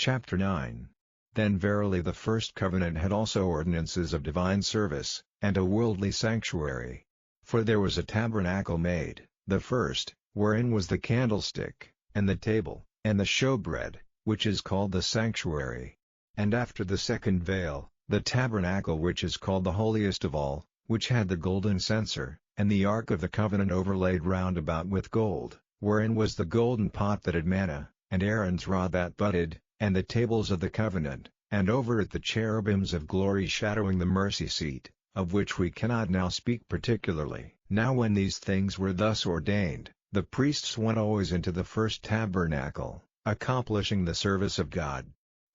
Chapter 9. Then verily the first covenant had also ordinances of divine service, and a worldly sanctuary. For there was a tabernacle made, the first, wherein was the candlestick, and the table, and the showbread, which is called the sanctuary. And after the second veil, the tabernacle which is called the holiest of all, which had the golden censer, and the ark of the covenant overlaid round about with gold, wherein was the golden pot that had manna, and Aaron's rod that budded, and the tables of the covenant, and over it the cherubims of glory shadowing the mercy seat, of which we cannot now speak particularly. Now when these things were thus ordained, the priests went always into the first tabernacle, accomplishing the service of God.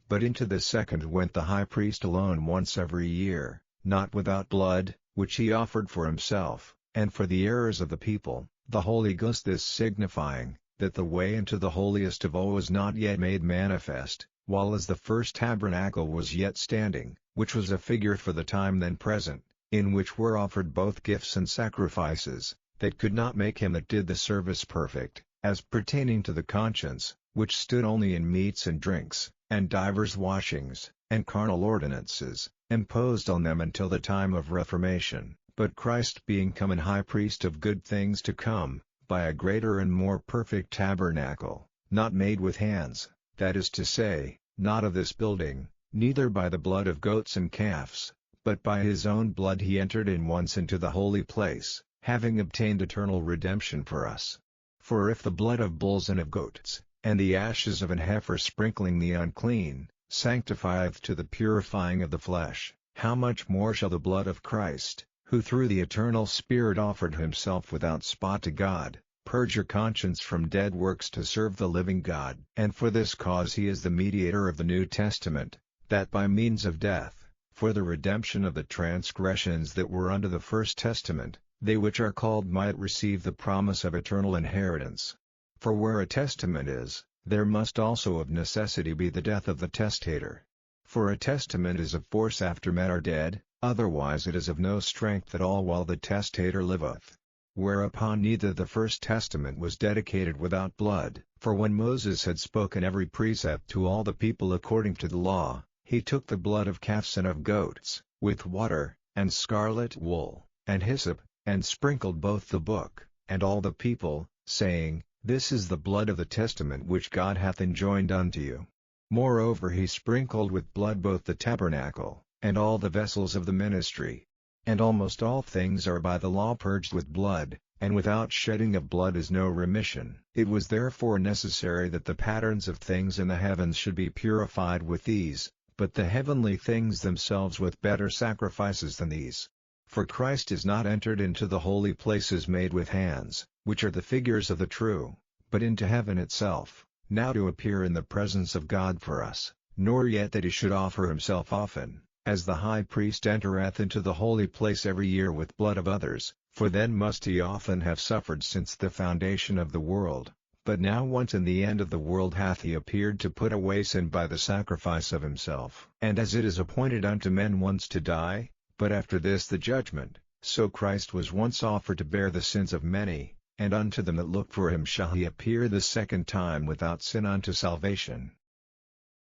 But into the second went the high priest alone once every year, not without blood, which he offered for himself, and for the errors of the people, the Holy Ghost, this signifying, that the way into the holiest of all was not yet made manifest, while as the first tabernacle was yet standing, which was a figure for the time then present, in which were offered both gifts and sacrifices, that could not make him that did the service perfect, as pertaining to the conscience, which stood only in meats and drinks, and divers washings, and carnal ordinances, imposed on them until the time of Reformation. But Christ being come an high priest of good things to come, by a greater and more perfect tabernacle, not made with hands, that is to say, not of this building, neither by the blood of goats and calves, but by his own blood he entered in once into the holy place, having obtained eternal redemption for us. For if the blood of bulls and of goats, and the ashes of an heifer sprinkling the unclean, sanctifieth to the purifying of the flesh, how much more shall the blood of Christ, who through the eternal Spirit offered himself without spot to God, purge your conscience from dead works to serve the living God. And for this cause he is the mediator of the New Testament, that by means of death, for the redemption of the transgressions that were under the first testament, they which are called might receive the promise of eternal inheritance. For where a testament is, there must also of necessity be the death of the testator. For a testament is of force after men are dead, otherwise it is of no strength at all while the testator liveth. Whereupon neither the first testament was dedicated without blood, for when Moses had spoken every precept to all the people according to the law, he took the blood of calves and of goats, with water, and scarlet wool, and hyssop, and sprinkled both the book, and all the people, saying, This is the blood of the testament which God hath enjoined unto you. Moreover he sprinkled with blood both the tabernacle, and all the vessels of the ministry. And almost all things are by the law purged with blood, and without shedding of blood is no remission. It was therefore necessary that the patterns of things in the heavens should be purified with these, but the heavenly things themselves with better sacrifices than these. For Christ is not entered into the holy places made with hands, which are the figures of the true, but into heaven itself, now to appear in the presence of God for us, nor yet that he should offer himself often, as the high priest entereth into the holy place every year with blood of others, for then must he often have suffered since the foundation of the world. But now once in the end of the world hath he appeared to put away sin by the sacrifice of himself. And as it is appointed unto men once to die, but after this the judgment, so Christ was once offered to bear the sins of many, and unto them that look for him shall he appear the second time without sin unto salvation.